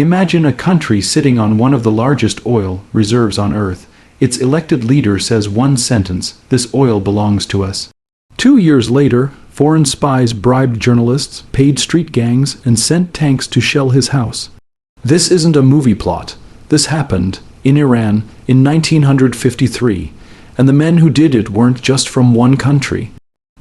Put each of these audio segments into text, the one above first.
Imagine a country sitting on one of the largest oil reserves on Earth. Its elected leader says one sentence, "This oil belongs to us." 2 years later, foreign spies bribed journalists, paid street gangs, and sent tanks to shell his house. This isn't a movie plot. This happened in Iran in 1953, and the men who did it weren't just from one country.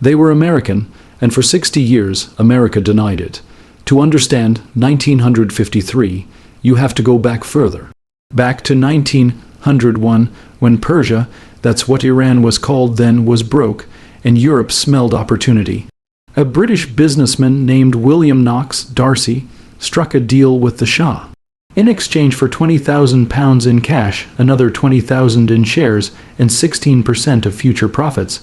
They were American, and for 60 years, America denied it. To understand 1953, you have to go back further. Back to 1901, when Persia, that's what Iran was called then, was broke, and Europe smelled opportunity. A British businessman named William Knox Darcy struck a deal with the Shah. In exchange for £20,000 in cash, another $20,000 in shares, and 16% of future profits,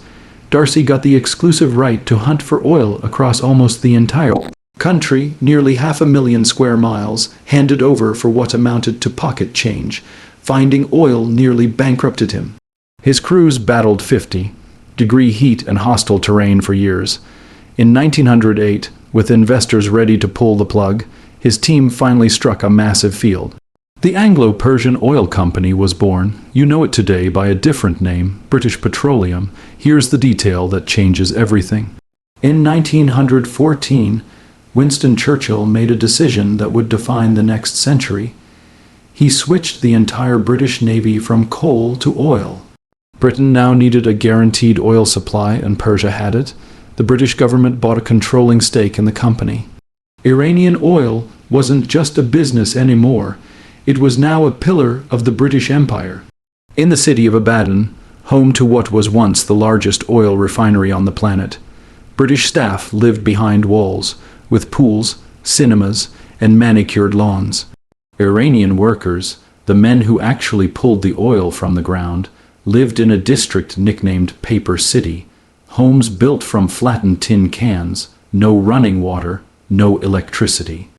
Darcy got the exclusive right to hunt for oil across almost the entire country, nearly 500,000 square miles, handed over for what amounted to pocket change. Finding oil nearly bankrupted him. His crews battled 50-degree heat and hostile terrain for years. In 1908, with investors ready to pull the plug, his team finally struck a massive field. The Anglo-Persian Oil Company was born. You know it today by a different name, British Petroleum. Here's the detail that changes everything. In 1914, Winston Churchill made a decision that would define the next century. He switched the entire British Navy from coal to oil. Britain now needed a guaranteed oil supply, and Persia had it. The British government bought a controlling stake in the company. Iranian oil wasn't just a business anymore. It was now a pillar of the British Empire. In the city of Abadan, home to what was once the largest oil refinery on the planet, British staff lived behind walls, with pools, cinemas, and manicured lawns. Iranian workers, the men who actually pulled the oil from the ground, lived in a district nicknamed Paper City, homes built from flattened tin cans, no running water, no electricity.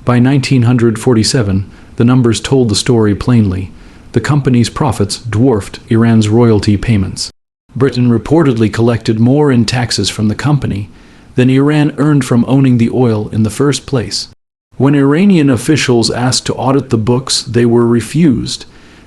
By 1947, the numbers told the story plainly. The company's profits dwarfed Iran's royalty payments. Britain reportedly collected more in taxes from the company than Iran earned from owning the oil in the first place. When Iranian officials asked to audit the books, they were refused.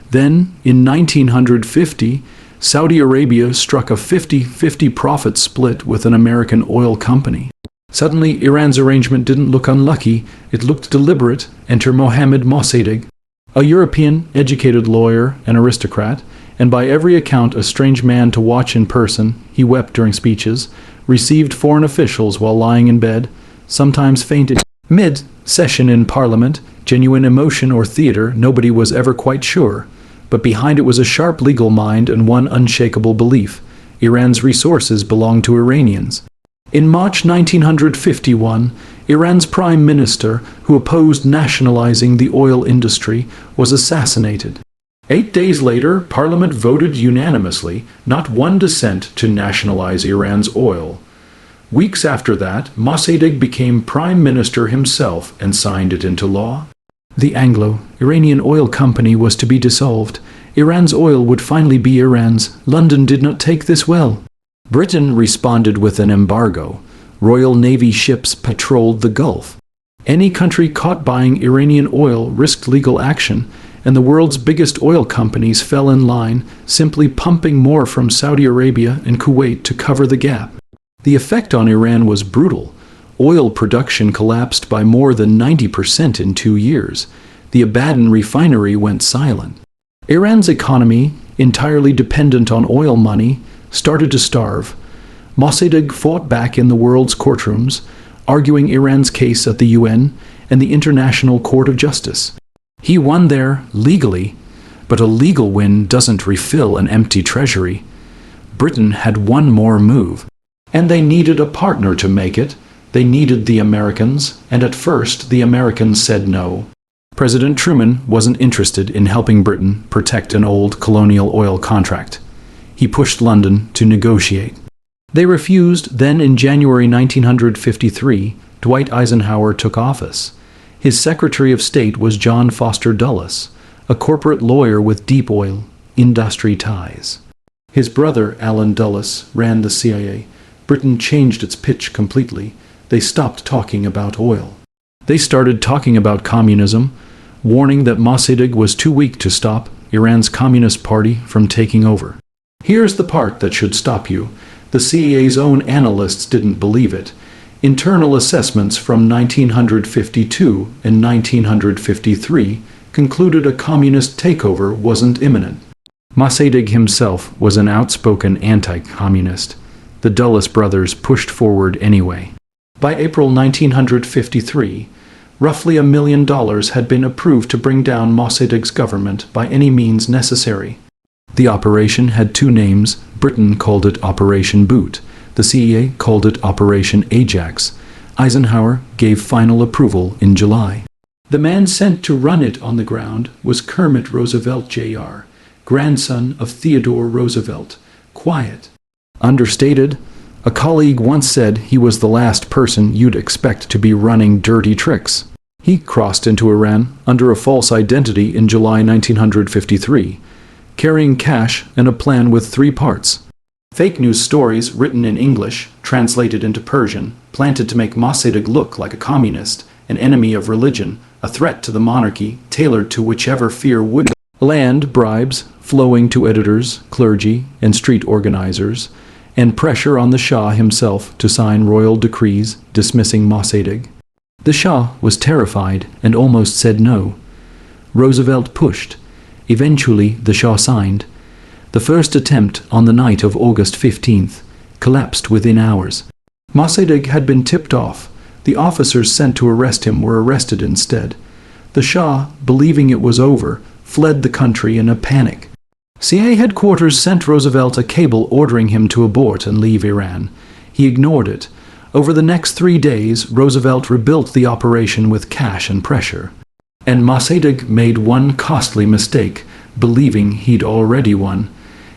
Then, in 1950, Saudi Arabia struck a 50-50 profit split with an American oil company. Suddenly, Iran's arrangement didn't look unlucky, it looked deliberate. Enter Mohammad Mossadegh, a European, educated lawyer and aristocrat, and by every account a strange man to watch in person. He wept during speeches, received foreign officials while lying in bed, sometimes fainted mid-session in Parliament. Genuine emotion or theater, nobody was ever quite sure. But behind it was a sharp legal mind and one unshakable belief: Iran's resources belong to Iranians. In March 1951, Iran's prime minister, who opposed nationalizing the oil industry, was assassinated. 8 days later, Parliament voted unanimously, not one dissent, to nationalize Iran's oil. Weeks after that, Mossadegh became prime minister himself and signed it into law. The Anglo-Iranian Oil Company was to be dissolved. Iran's oil would finally be Iran's. London did not take this well. Britain responded with an embargo. Royal Navy ships patrolled the Gulf. Any country caught buying Iranian oil risked legal action, and the world's biggest oil companies fell in line, simply pumping more from Saudi Arabia and Kuwait to cover the gap. The effect on Iran was brutal. Oil production collapsed by more than 90% in 2 years. The Abadan refinery went silent. Iran's economy, entirely dependent on oil money, started to starve. Mossadegh fought back in the world's courtrooms, arguing Iran's case at the UN and the International Court of Justice. He won there legally, but a legal win doesn't refill an empty treasury. Britain had one more move, and they needed a partner to make it. They needed the Americans, and at first the Americans said no. President Truman wasn't interested in helping Britain protect an old colonial oil contract. He pushed London to negotiate. They refused. Then in January 1953, Dwight Eisenhower took office. His Secretary of State was John Foster Dulles, a corporate lawyer with deep oil industry ties. His brother, Alan Dulles, ran the CIA. Britain changed its pitch completely. They stopped talking about oil. They started talking about communism. warning that Mossadegh was too weak to stop Iran's Communist Party from taking over. Here's the part that should stop you. The CIA's own analysts didn't believe it. Internal assessments from 1952 and 1953 concluded a communist takeover wasn't imminent. Mossadegh himself was an outspoken anti-communist. The Dulles brothers pushed forward anyway. By April 1953, roughly $1 million had been approved to bring down Mossadegh's government by any means necessary. The operation had two names. Britain called it Operation Boot. The CIA called it Operation Ajax. Eisenhower gave final approval in July. The man sent to run it on the ground was Kermit Roosevelt Jr., grandson of Theodore Roosevelt. Quiet. Understated. A colleague once said he was the last person you'd expect to be running dirty tricks. He crossed into Iran under a false identity in July 1953, carrying cash and a plan with three parts. Fake news stories written in English, translated into Persian, planted to make Mossadegh look like a communist, an enemy of religion, a threat to the monarchy, tailored to whichever fear would land. Bribes flowing to editors, clergy, and street organizers, and pressure on the Shah himself to sign royal decrees dismissing Mossadegh. The Shah was terrified and almost said no. Roosevelt pushed. Eventually, the Shah signed. The first attempt on the night of August 15th collapsed within hours. Mossadegh had been tipped off. The officers sent to arrest him were arrested instead. The Shah, believing it was over, fled the country in a panic. CIA headquarters sent Roosevelt a cable ordering him to abort and leave Iran. He ignored it. Over the next 3 days, Roosevelt rebuilt the operation with cash and pressure. And Mossadegh made one costly mistake, believing he'd already won.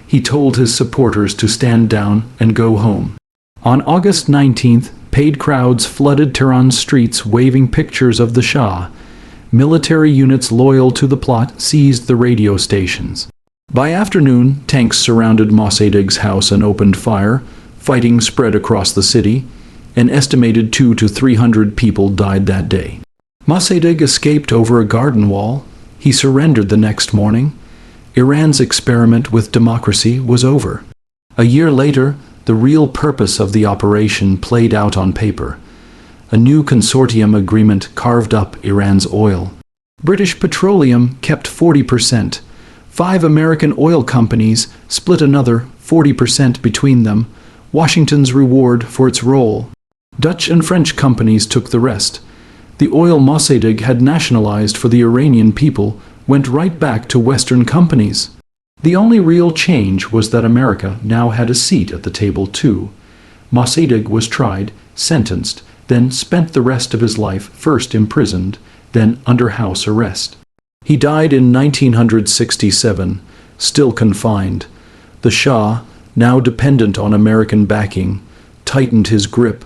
He told his supporters to stand down and go home. On August 19th, paid crowds flooded Tehran's streets waving pictures of the Shah. Military units loyal to the plot seized the radio stations. By afternoon, tanks surrounded Mossadegh's house and opened fire. Fighting spread across the city. An estimated 200 to 300 people died that day. Mossadegh escaped over a garden wall. He surrendered the next morning. Iran's experiment with democracy was over. A year later, the real purpose of the operation played out on paper. A new consortium agreement carved up Iran's oil. British Petroleum kept 40%. 5 American oil companies split another 40% between them, Washington's reward for its role. Dutch and French companies took the rest. The oil Mossadegh had nationalized for the Iranian people went right back to Western companies. The only real change was that America now had a seat at the table too. Mossadegh was tried, sentenced, then spent the rest of his life first imprisoned, then under house arrest. He died in 1967, still confined. The Shah, now dependent on American backing, tightened his grip.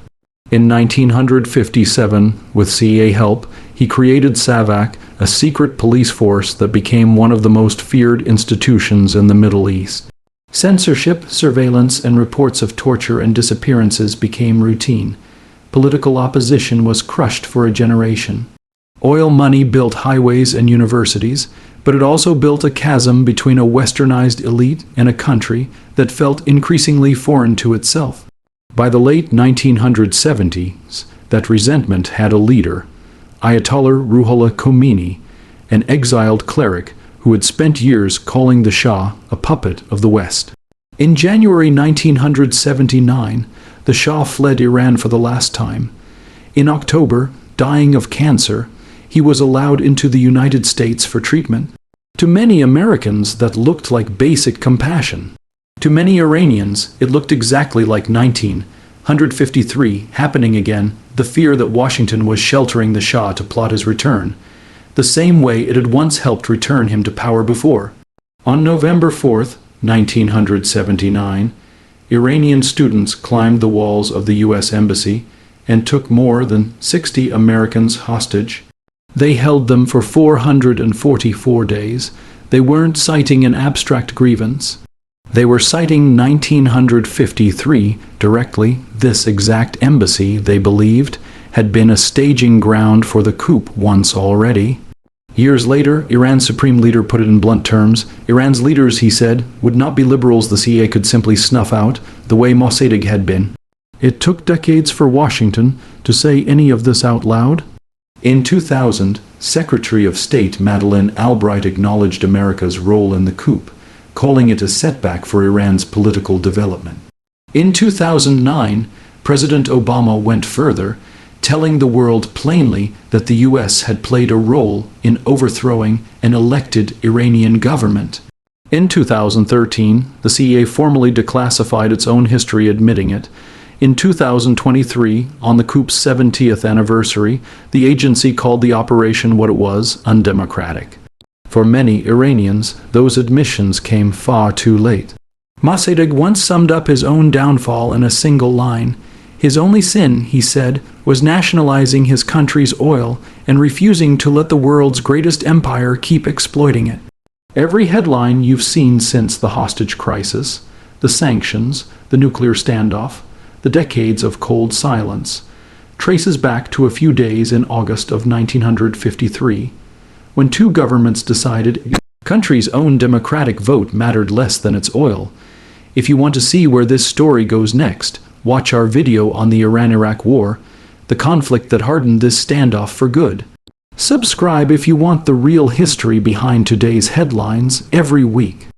In 1957, with CIA help, he created SAVAK, a secret police force that became one of the most feared institutions in the Middle East. Censorship, surveillance, and reports of torture and disappearances became routine. Political opposition was crushed for a generation. Oil money built highways and universities, but it also built a chasm between a westernized elite and a country that felt increasingly foreign to itself. By the late 1970s, that resentment had a leader, Ayatollah Ruhollah Khomeini, an exiled cleric who had spent years calling the Shah a puppet of the West. In January 1979, the Shah fled Iran for the last time. In October, dying of cancer, he was allowed into the United States for treatment. To many Americans, that looked like basic compassion. To many Iranians, it looked exactly like 1953 happening again, the fear that Washington was sheltering the Shah to plot his return, the same way it had once helped return him to power before. On November 4, 1979, Iranian students climbed the walls of the U.S. Embassy and took more than 60 Americans hostage. They held them for 444 days. They weren't citing an abstract grievance. They were citing 1953 directly. This exact embassy, they believed, had been a staging ground for the coup once already. Years later, Iran's supreme leader put it in blunt terms. Iran's leaders, he said, would not be liberals the CIA could simply snuff out, the way Mossadegh had been. It took decades for Washington to say any of this out loud. In 2000, Secretary of State Madeleine Albright acknowledged America's role in the coup, calling it a setback for Iran's political development. In 2009, President Obama went further, telling the world plainly that the U.S. had played a role in overthrowing an elected Iranian government. In 2013, the CIA formally declassified its own history, admitting it. In 2023, on the coup's 70th anniversary, the agency called the operation what it was: undemocratic. For many Iranians, those admissions came far too late. Mossadegh once summed up his own downfall in a single line. His only sin, he said, was nationalizing his country's oil and refusing to let the world's greatest empire keep exploiting it. Every headline you've seen since the hostage crisis, the sanctions, the nuclear standoff, the decades of cold silence, traces back to a few days in August of 1953, when two governments decided the country's own democratic vote mattered less than its oil. If you want to see where this story goes next, watch our video on the Iran-Iraq War, the conflict that hardened this standoff for good. Subscribe if you want the real history behind today's headlines every week.